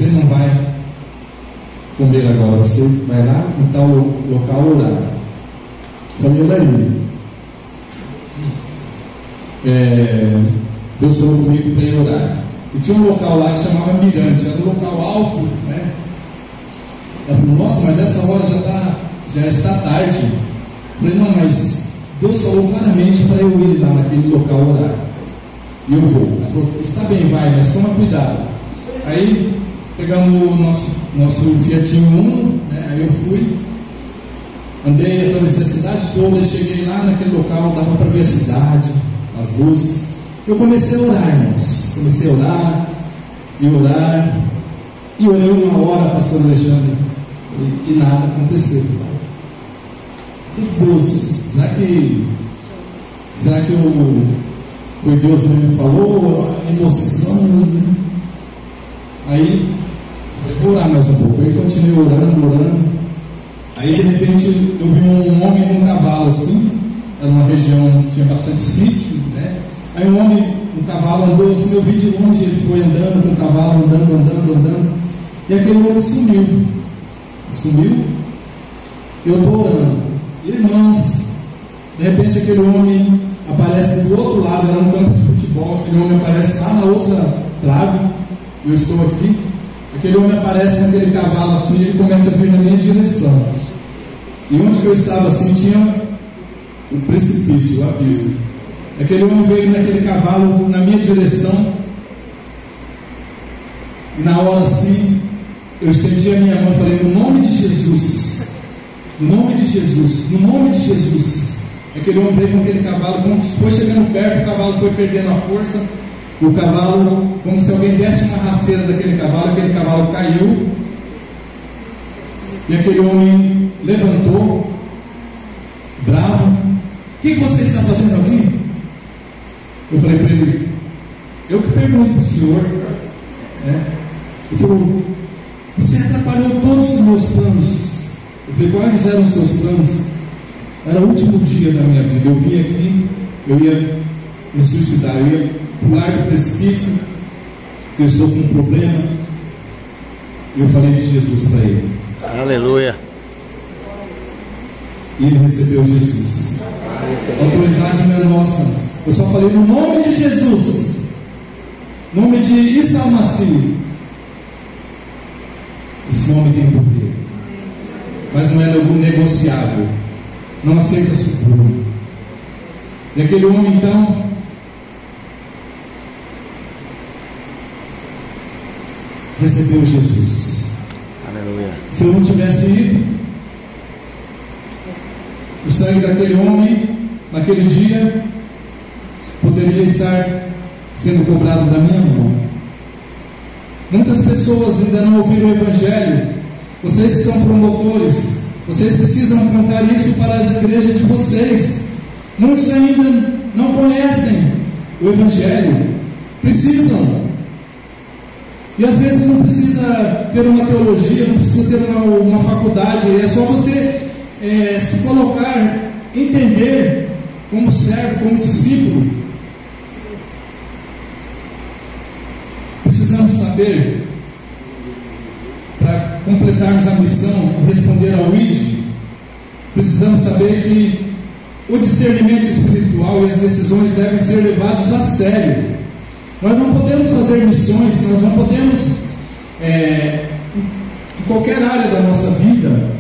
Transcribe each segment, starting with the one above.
você não vai comer agora, você vai lá em tal local orar. Falei, oraria. Deus falou comigo para ir orar. E tinha um local lá que chamava Mirante, era um local alto, né? Ela falou, nossa, mas essa hora já está tarde. Eu falei, não, mas Deus falou claramente para eu ir lá naquele local orar. E eu vou. Ela falou, está bem, vai, mas toma cuidado. Aí pegamos o nosso Fiatinho Uno, né? Aí eu fui, andei, atravessei a cidade toda, cheguei lá naquele local, dava para ver a cidade, as luzes. Eu comecei a orar, irmãos. Comecei a orar, e orei uma hora, pastor Alexandre, e nada aconteceu. Que Deus, será que foi Deus que me falou? A emoção, né? Aí, falei, vou orar mais um pouco. Aí continuei orando. Aí de repente eu vi um homem num cavalo assim, era uma região que tinha bastante sítio, né? Aí um homem, um cavalo andou assim, eu vi de longe, ele foi andando com o cavalo, andando, e aquele homem sumiu, eu estou orando, irmãos, de repente aquele homem aparece do outro lado, era um campo de futebol, aquele homem aparece lá na outra trave, eu estou aqui, aquele homem aparece com aquele cavalo assim, ele começa a vir na minha direção, e onde que eu estava assim, tinha um precipício, o abismo. Aquele homem veio naquele cavalo na minha direção, e na hora assim, eu estendi a minha mão e falei, no nome de Jesus, no nome de Jesus, no nome de Jesus. Aquele homem veio com aquele cavalo, quando foi chegando perto, o cavalo foi perdendo a força, e o cavalo, como se alguém desse uma rasteira daquele cavalo, aquele cavalo caiu, e aquele homem levantou, bravo. O que você está fazendo aqui? Eu falei para ele, eu que pergunto para o senhor, né? Ele falou, você atrapalhou todos os meus planos. Eu falei, quais eram os seus planos? Era o último dia da minha vida, eu vim aqui, eu ia me suicidar, eu ia pular do precipício, eu estou com um problema. E eu falei de Jesus para ele. Aleluia. E ele recebeu Jesus. A autoridade não é nossa. Eu só falei no nome de Jesus, nome de Isa Al-Masih. Esse nome tem poder, mas não é negociável, não aceita suborno. E aquele homem então recebeu Jesus. Aleluia. Se eu não tivesse ido, o sangue daquele homem naquele dia poderia estar sendo cobrado da minha mão. Muitas pessoas ainda não ouviram o Evangelho. Vocês que são promotores, vocês precisam contar isso para as igrejas de vocês. Muitos ainda não conhecem o Evangelho. Precisam. E às vezes não precisa ter uma teologia, não precisa ter uma faculdade. É só você se colocar, entender como servo, como discípulo. Precisamos saber, para completarmos a missão, responder ao ID, precisamos saber que o discernimento espiritual e as decisões devem ser levados a sério. Nós não podemos fazer missões, nós não podemos, em qualquer área da nossa vida,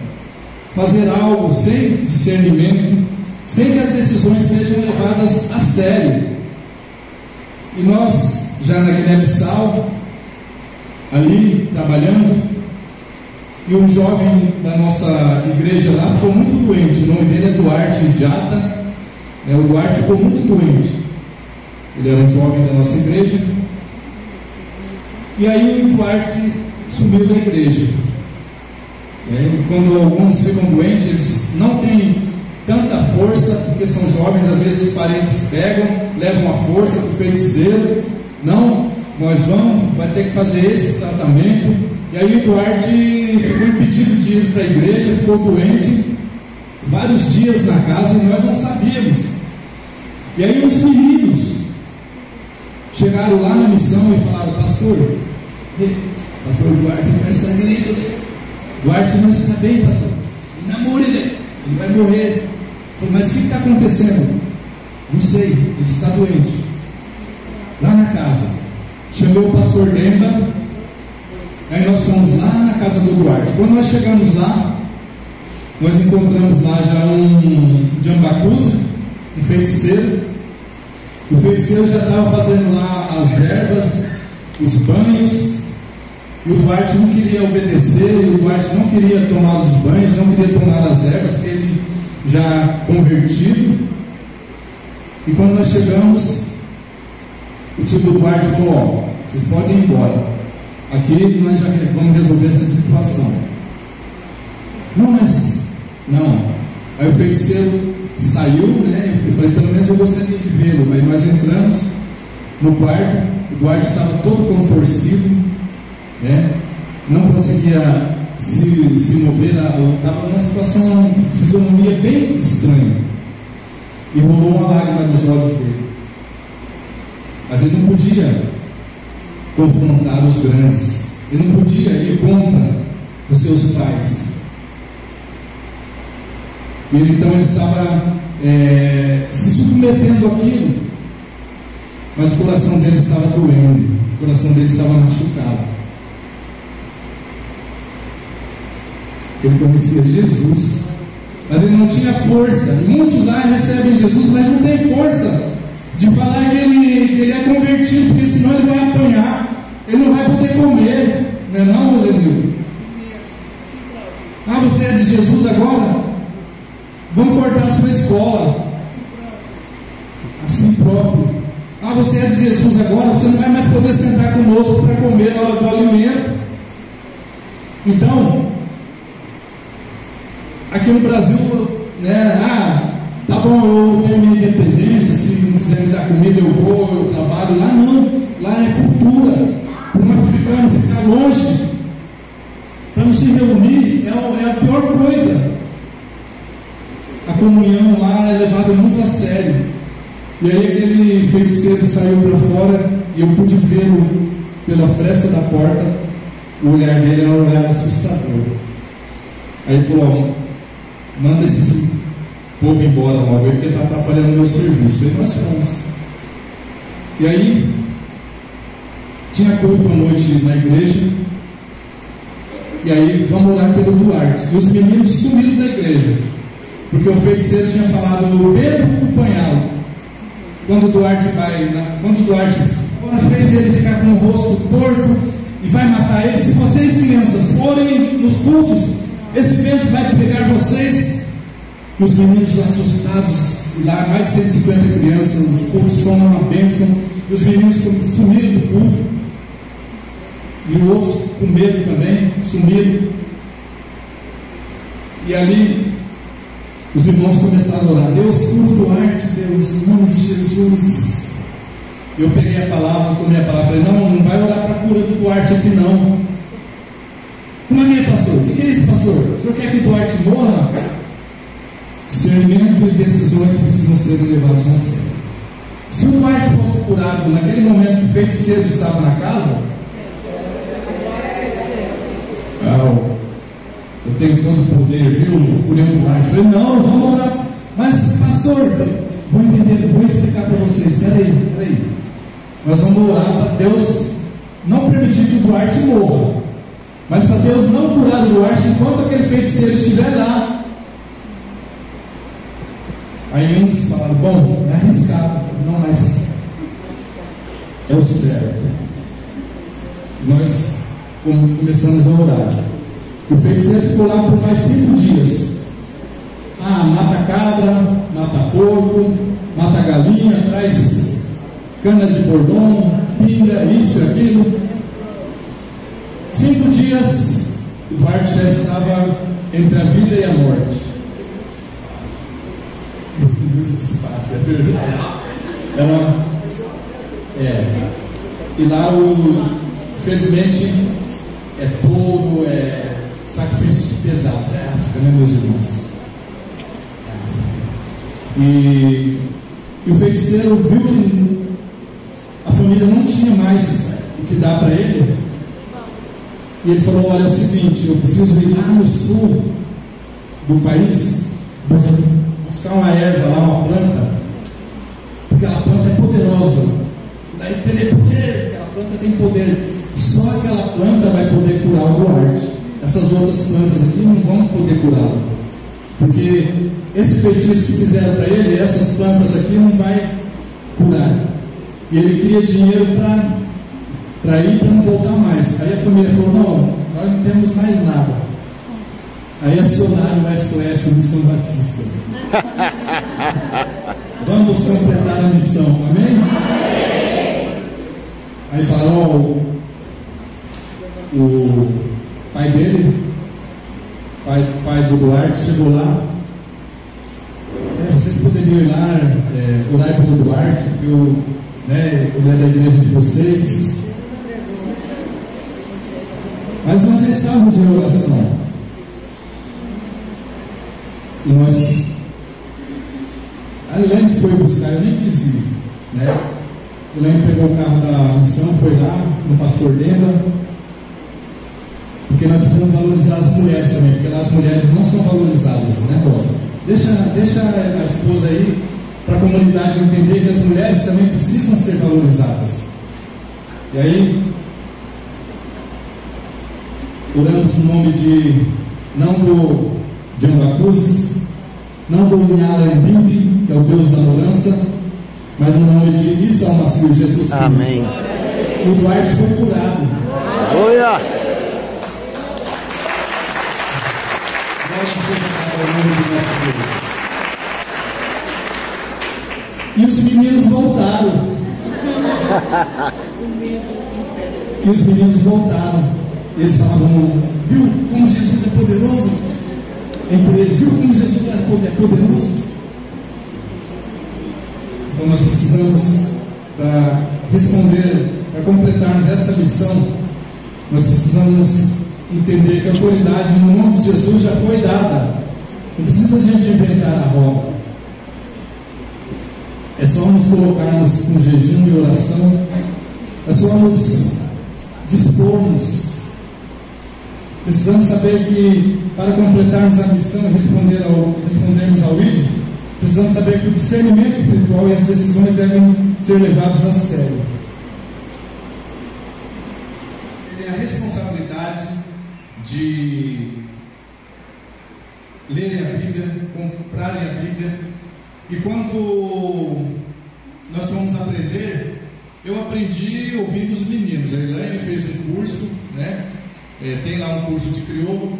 fazer algo sem discernimento, sem que as decisões sejam levadas a sério. E nós, já na Guiné-Bissau, ali trabalhando, e um jovem da nossa igreja lá ficou muito doente. O nome dele é Duarte Jata. O Duarte ficou muito doente. Ele era um jovem da nossa igreja. E aí o Duarte sumiu da igreja. Quando alguns ficam doentes, eles não têm tanta força, porque são jovens, às vezes os parentes pegam, levam a força para o feiticeiro. Não, nós vamos, vai ter que fazer esse tratamento. E aí o Duarte ficou impedido de ir para a igreja, ficou doente, vários dias na casa, e nós não sabíamos. E aí os meninos chegaram lá na missão e falaram: pastor, Pastor Duarte vai estar querido. Duarte não está bem, pastor. Namore dele, ele vai morrer. Eu falei, mas o que está acontecendo? Não sei, ele está doente. Lá na casa, chamei o pastor Demba. Aí nós fomos lá na casa do Duarte. Quando nós chegamos lá, nós encontramos lá já um jambacuza, um feiticeiro. O feiticeiro já estava fazendo lá as ervas, os banhos. E o Duarte não queria obedecer, e o Duarte não queria tomar os banhos, não queria tomar as ervas, porque ele já convertido. E quando nós chegamos, o tio do Duarte falou: ó, vocês podem ir embora, aqui nós já vamos resolver essa situação. Não, mas não. Aí o feiticeiro saiu, né? Eu falei, pelo menos eu gostaria de vê-lo. Aí nós entramos no quarto, o Duarte estava todo contorcido, né? Não conseguia se mover, estava numa situação de fisionomia bem estranha, e rolou uma lágrima dos olhos dele. Mas ele não podia confrontar os grandes, ele não podia ir contra os seus pais. E então ele estava se submetendo àquilo, mas o coração dele estava doendo, o coração dele estava machucado. Ele conhecia Jesus, mas ele não tinha força. E muitos lá recebem Jesus, mas não tem força de falar que ele é convertido, porque senão ele vai apanhar, ele não vai poder comer, não é não, Rosenildo? Ah, você é de Jesus agora? Vamos cortar a sua escola. Assim próprio. Ah, você é de Jesus agora? Você não vai mais poder sentar conosco para comer na hora do alimento. Então, aqui no Brasil, né? Tá bom, eu tenho minha independência, se não quiser me dar comida eu vou, eu trabalho. Lá não, lá é cultura. Para um africano ficar longe, para não se reunir, é a pior coisa. A comunhão lá é levada muito a sério. E aí aquele feiticeiro saiu para fora e eu pude vê-lo pela fresta da porta. O olhar dele era um olhar assustador. Aí ele falou: manda esse povo embora logo, porque está atrapalhando o meu serviço. E nós fomos. E aí tinha culto à noite na igreja. E aí vamos orar pelo Duarte. E os meninos sumiram da igreja, porque o feiticeiro tinha falado: Pedro acompanhá-lo. Quando o Duarte fez ele ficar com o rosto torto e vai matar ele. Se vocês, crianças, forem nos cultos, esse vento vai pegar vocês. E os meninos assustados, lá mais de 150 crianças, os cultos são uma bênção. E os meninos sumiram do culto. E os outros com medo também, sumiram. E ali os irmãos começaram a orar: Deus, cura o Duarte, Deus, em nome de Jesus. Eu peguei a palavra, tomei a palavra, falei: não vai orar para a cura do Duarte aqui não. Como é que é, pastor? O que é isso, pastor? O senhor quer que o Duarte morra? Discernimento e decisões precisam ser levados a sério. Se o Duarte fosse curado naquele momento que o feiticeiro estava na casa, eu tenho todo o poder, viu? Curei o Duarte. Eu falei: não, vamos orar. Mas, pastor, vou entender, vou explicar para vocês. Peraí. Nós vamos orar para Deus não permitir que o Duarte morra, mas para Deus não curar o Duarte enquanto aquele feiticeiro estiver lá. Aí uns falaram: bom, é arriscado. Não, mas é o certo. Nós começamos a orar. O feiticeiro ficou lá por mais 5 dias. Mata cabra, mata porco, mata galinha, traz cana de bordão, pinga, isso e aquilo. 5 dias, o Duarte já estava entre a vida e a morte. É verdade. E lá, infelizmente, é touro, sacrifícios pesados. É África, né, meus irmãos? E o feiticeiro viu que a família não tinha mais o que dar para ele. E ele falou: olha, é o seguinte, eu preciso ir lá no sul do país, buscar uma erva lá, uma planta, porque aquela planta é poderosa. Daí tem poder, aquela planta tem poder. Só aquela planta vai poder curar o Duarte. Essas outras plantas aqui não vão poder curá-lo, porque esse feitiço que fizeram para ele, essas plantas aqui não vai curar. E ele queria dinheiro para ir, para não voltar mais. Aí a família falou: não, nós não temos mais nada. Aí acionaram o SOS Missão Batista. Vamos completar a missão, amém? Aí falaram: o pai dele, pai do Duarte, chegou lá. Vocês poderiam ir lá orar pelo Duarte, porque ele é da igreja de vocês. Mas nós já estávamos em oração. E nós. A Helene foi buscar, eu nem quis ir, né? A Helene pegou o carro da missão, foi lá no pastor Denda, porque nós precisamos valorizar as mulheres também, porque as mulheres não são valorizadas, né, Rosa? Deixa a esposa aí, para a comunidade entender que as mulheres também precisam ser valorizadas. E aí, oramos no nome não do John Bacuzes, não do Inhala Mbimbi, que é o Deus da mudança, mas no nome de Issa Almacio, Jesus Cristo. Amém. E o Duarte foi curado. Aleluia. E os meninos voltaram. Eles falavam: viu como Jesus é poderoso? Entre eles, viu como Jesus é poderoso? Então nós precisamos, para responder, para completarmos essa missão, nós precisamos entender que a autoridade no nome de Jesus já foi dada. Não precisa a gente inventar a roda. É só nos colocarmos com jejum e oração. É só nos dispormos. Precisamos saber que, para completarmos a missão e respondermos ao ID, precisamos saber que o discernimento espiritual e as decisões devem ser levados a sério. Ele tem a responsabilidade de lerem a Bíblia, comprarem a Bíblia. E quando nós fomos aprender, eu aprendi ouvindo os meninos. A Elaine fez um curso, né? Tem lá um curso de crioulo,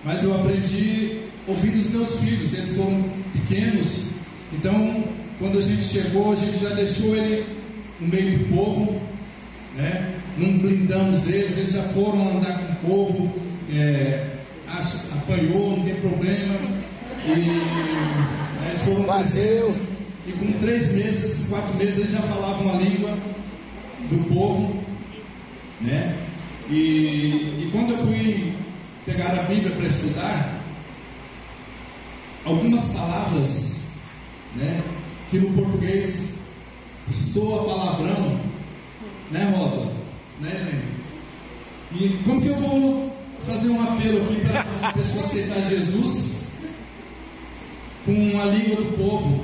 mas eu aprendi ouvindo os meus filhos. Eles foram pequenos, então quando a gente chegou, a gente já deixou ele no meio do povo, né? Não blindamos eles já foram andar com o povo, apanhou, não tem problema, e eles foram crescendo, e com 3 meses, 4 meses eles já falavam a língua do povo, né? E quando eu fui pegar a Bíblia para estudar, algumas palavras, né, que no português soa palavrão, né, Rosa? Né? E como que eu vou fazer um apelo aqui para a pessoa aceitar Jesus com a língua do povo?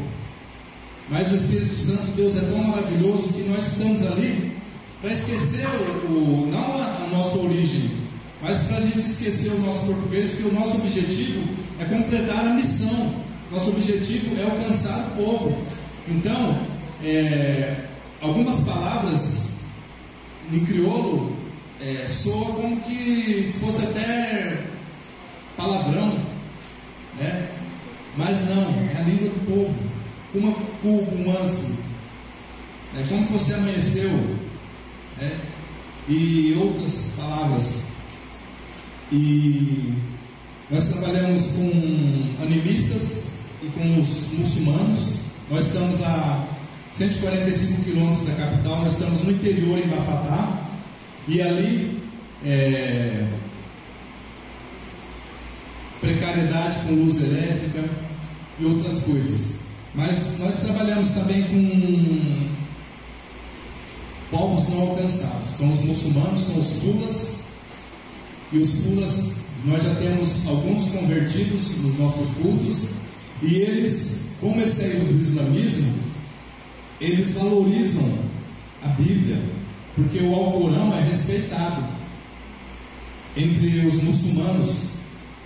Mas o Espírito Santo, Deus é tão maravilhoso que nós estamos ali para esquecer não a nossa origem, mas para a gente esquecer o nosso português, porque o nosso objetivo é completar a missão. Nosso objetivo é alcançar o povo. Então, algumas palavras em crioulo soa como que fosse até palavrão, né? Mas não, é a língua do povo. Um manso, como você amanheceu, e outras palavras. E nós trabalhamos com animistas e com os muçulmanos. Nós estamos a 145 quilômetros da capital. Nós estamos no interior, em Bafatá, e ali precariedade com luz elétrica e outras coisas. Mas nós trabalhamos também com povos não alcançados. São os muçulmanos, são os fulas e os pulas, nós já temos alguns convertidos nos nossos cultos, e eles, como eles saíram do islamismo, eles valorizam a Bíblia, porque o Alcorão é respeitado entre os muçulmanos,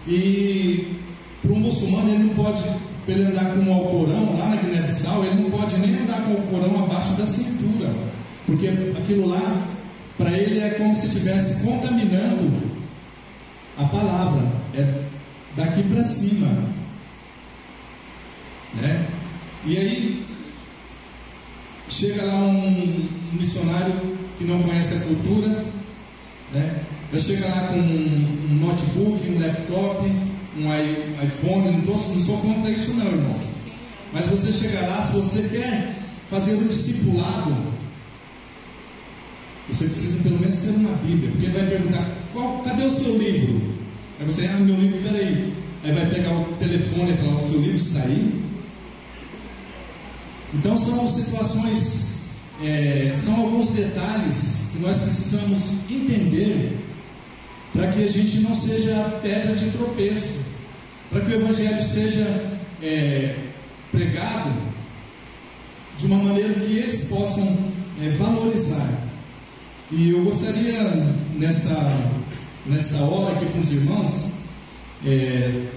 e para um muçulmano ele não pode, para ele andar com o Alcorão lá na Guiné-Bissau, ele não pode nem andar com o Alcorão abaixo da cintura, porque aquilo lá para ele é como se estivesse contaminando a palavra, é daqui para cima, né? E aí chega lá um missionário que não conhece a cultura, né? Vai chegar lá com um notebook, um laptop, um iPhone, não sou contra isso não, irmãos. Mas você chega lá, se você quer fazer um discipulado, você precisa pelo menos ter uma Bíblia, porque ele vai perguntar, cadê o seu livro? Aí você, meu livro, peraí. Aí vai pegar o telefone e falar, o seu livro está aí? Então são situações, são alguns detalhes que nós precisamos entender para que a gente não seja pedra de tropeço, para que o Evangelho seja pregado de uma maneira que eles possam valorizar. E eu gostaria, nesta hora aqui com os irmãos,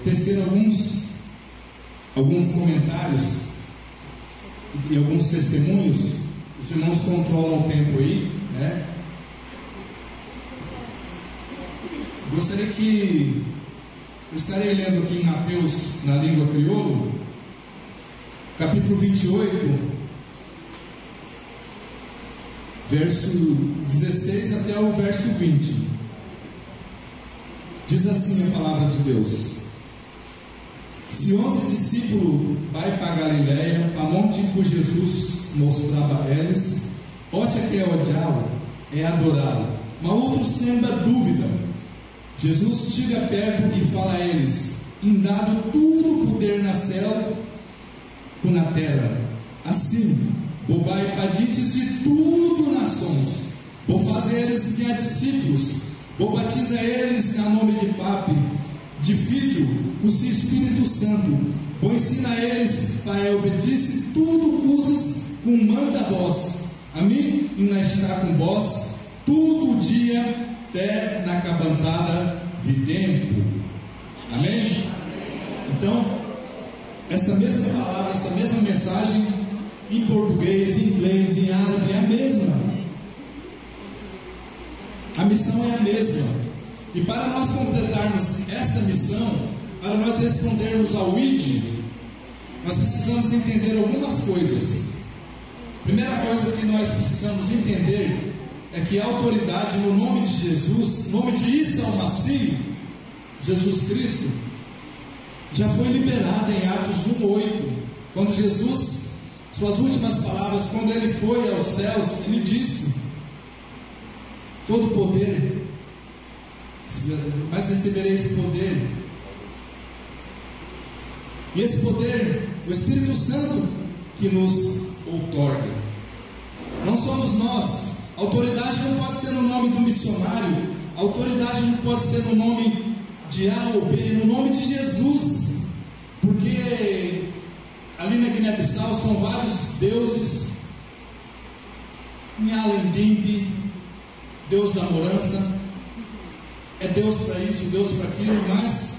tecer alguns comentários e alguns testemunhos. Os irmãos controlam o tempo aí, né? Gostaria que eu estarei lendo aqui em Mateus, na língua crioulo, capítulo 28, verso 16 até o verso 20. Diz assim a palavra de Deus: Se 11 discípulos vai para Galileia, a monte que Jesus mostrava a eles, ote que é odiá-lo, é adorá-lo. Mas outros têm dúvida. Jesus chega perto e fala a eles: indado todo o poder na céu e na terra, assim, vou batites de tudo nações, vou fazer eles guiar discípulos, vou batizar eles em nome de Papi, de Filho, o Espírito Santo, vou ensinar eles para obedecer tudo coisas com manda vós, a mim e na estar com vós, todo dia até na cabantada de tempo. Amém? Então, essa mesma palavra, essa mesma mensagem, em português, em inglês, em árabe, é a mesma. A missão é a mesma. E para nós completarmos esta missão, para nós respondermos ao ID, nós precisamos entender algumas coisas. Primeira coisa que nós precisamos entender é que a autoridade no nome de Jesus, no nome de Isa al-Masih, Jesus Cristo, já foi liberada em Atos 1:8, quando Jesus, suas últimas palavras, quando ele foi aos céus, ele disse: todo poder, mas receberei esse poder. E esse poder, o Espírito Santo que nos outorga. Não somos nós. A autoridade não pode ser no nome do missionário, a autoridade não pode ser no nome de A ou B, no nome de Jesus, porque ali na Guiné-Bissau são vários deuses, Nhalendimbi, Deus da morança, é Deus para isso, Deus para aquilo, mas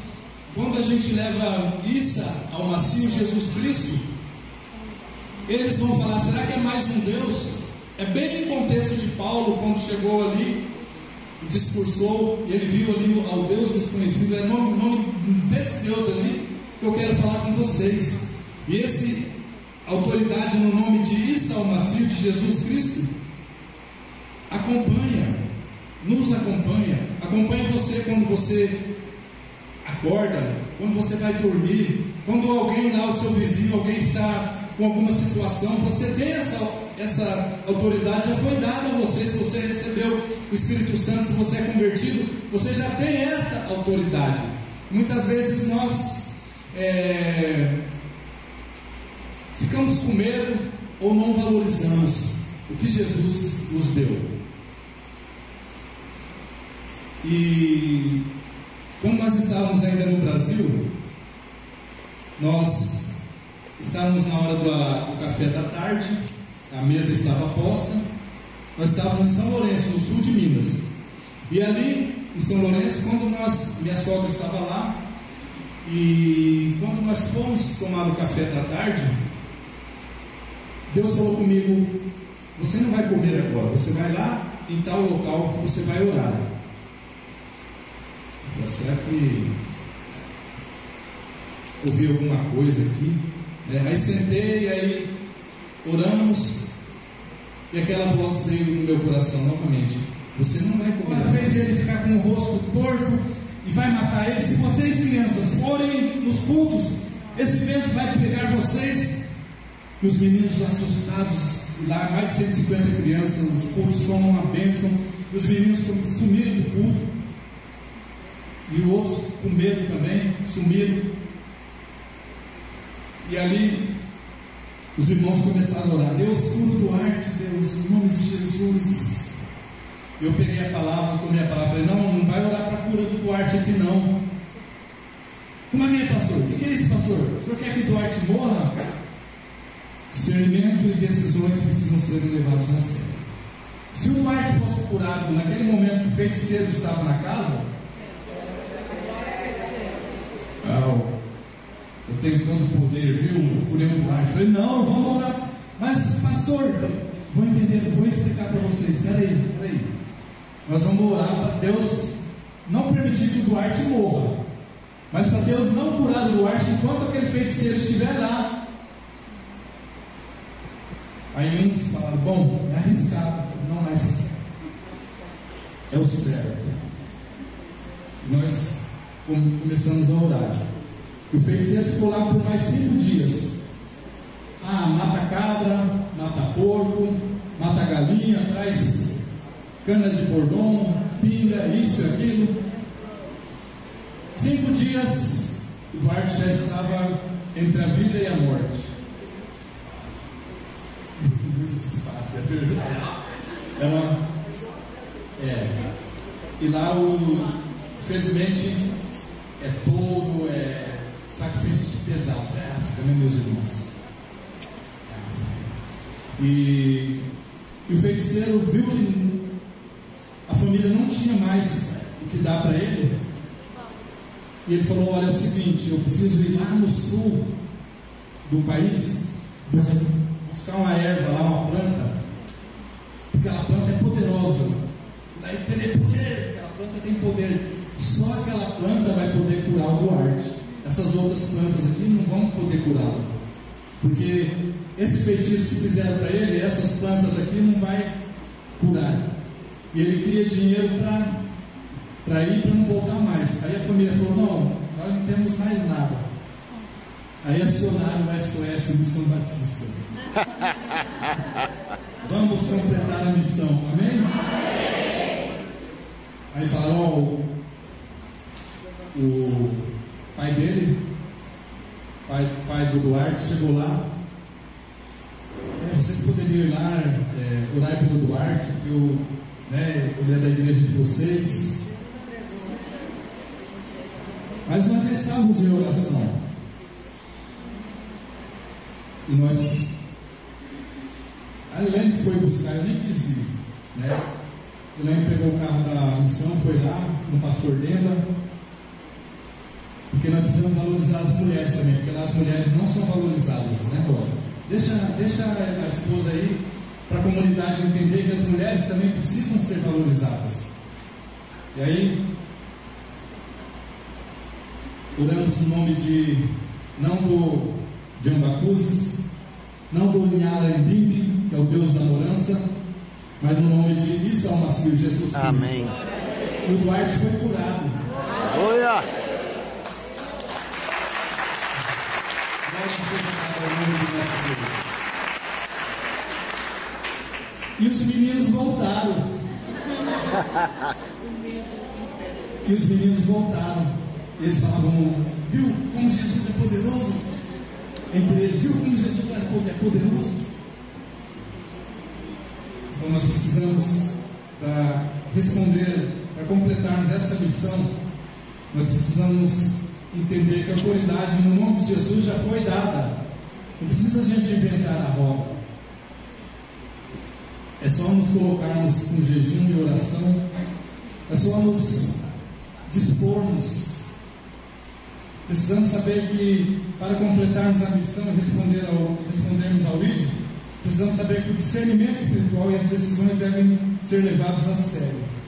quando a gente leva Isa al-Masih, Jesus Cristo, eles vão falar: será que é mais um Deus? É bem no contexto de Paulo, quando chegou ali, discursou, e ele viu ali ao Deus desconhecido. É no nome desse Deus ali que eu quero falar com vocês. E esse autoridade no nome de Isa al-Masih, de Jesus Cristo, nos acompanha você quando você acorda, quando você vai dormir, quando alguém lá, o seu vizinho, alguém está com alguma situação, você tem essa autoridade, já foi dada a você. Se você recebeu o Espírito Santo, se você é convertido, você já tem essa autoridade. Muitas vezes nós ficamos com medo ou não valorizamos o que Jesus nos deu. E quando nós estávamos ainda no Brasil, nós estávamos na hora do café da tarde, a mesa estava posta, nós estávamos em São Lourenço, no sul de Minas. E ali em São Lourenço, minha sogra estava lá, e quando nós fomos tomar o café da tarde, Deus falou comigo: você não vai comer agora, você vai lá em tal local que você vai orar. Será que ouvi alguma coisa aqui? Aí sentei, aí oramos, e aquela voz veio no meu coração novamente: você não vai comer. Ela fez ele ficar com o rosto torto e vai matar ele. Se vocês, crianças, forem nos cultos, esse vento vai pegar vocês. E os meninos assustados, lá mais de 150 crianças, os cultos são uma bênção. E os meninos sumiram do culto, e os outros com medo também sumiram. E ali os irmãos começaram a orar: Deus, cura o Duarte, Deus, em nome de Jesus. Eu peguei a palavra, tomei a palavra, falei: não vai orar para a cura do Duarte aqui não. Como é, pastor? O que é isso, pastor? O senhor quer que o Duarte morra? Discernimento e decisões precisam ser levados a sério. Se o Duarte fosse curado naquele momento que o feiticeiro estava na casa, eu tenho todo o poder, viu? Curei o Duarte. Falei: não, vamos orar. Mas, pastor, vou entender, vou explicar para vocês. Peraí. Nós vamos orar para Deus não permitir que o Duarte morra, mas para Deus não curar o Duarte enquanto aquele feiticeiro estiver lá. Aí uns falaram: bom, é arriscado. Não, mas é o certo. Nós começamos a orar. O feiticeiro ficou lá por mais 5 dias. Mata cabra, mata porco, mata galinha, traz cana de bordão, pinga, isso e aquilo. 5 dias, o Duarte já estava entre a vida e a morte. Isso é verdade. E lá, infelizmente, é touro, sacrifícios pesados. É África, né, meus irmãos? E o feiticeiro viu que a família não tinha mais o que dar para ele. E ele falou: olha, é o seguinte, eu preciso ir lá no sul do país, buscar uma erva lá, uma planta, porque aquela planta é poderosa. Daí tem poder, aquela planta tem poder. Só aquela planta vai poder curar o Duarte. Essas outras plantas aqui não vão poder curá-lo, porque esse feitiço que fizeram para ele, essas plantas aqui não vai curar. E ele queria dinheiro para ir, para não voltar mais. Aí a família falou: não, nós não temos mais nada. Aí acionaram o SOS Missão Batista. Vamos completar a missão, amém? Aí falaram: o pai dele, pai do Duarte, chegou lá. Vocês poderiam ir lá orar pelo Duarte, porque ele é da igreja de vocês. Mas nós já estávamos em oração. E nós. A Helene foi buscar, eu nem quis ir, né? A Helene pegou o carro da missão, foi lá no pastor Denda, porque nós precisamos valorizar as mulheres também, porque lá as mulheres não são valorizadas, né, Rosa? Deixa a esposa aí, para a comunidade entender que as mulheres também precisam ser valorizadas. E aí, oramos no nome não do Jambacuzes, não do Inhala Mbimbi, que é o Deus da morança, mas no nome de Issa Almacio, Jesus Cristo. Amém. E o Duarte foi curado. Aleluia. E os meninos voltaram. Eles falavam: viu como Jesus é poderoso? Entre eles, viu como Jesus é poderoso? Então nós precisamos, para responder, para completarmos essa missão, nós precisamos entender que a autoridade no nome de Jesus já foi dada. Não precisa a gente inventar a roda. É só nos colocarmos com jejum e oração. É só nos dispormos. Precisamos saber que para completarmos a missão e respondermos ao ID, precisamos saber que o discernimento espiritual e as decisões devem ser levados a sério.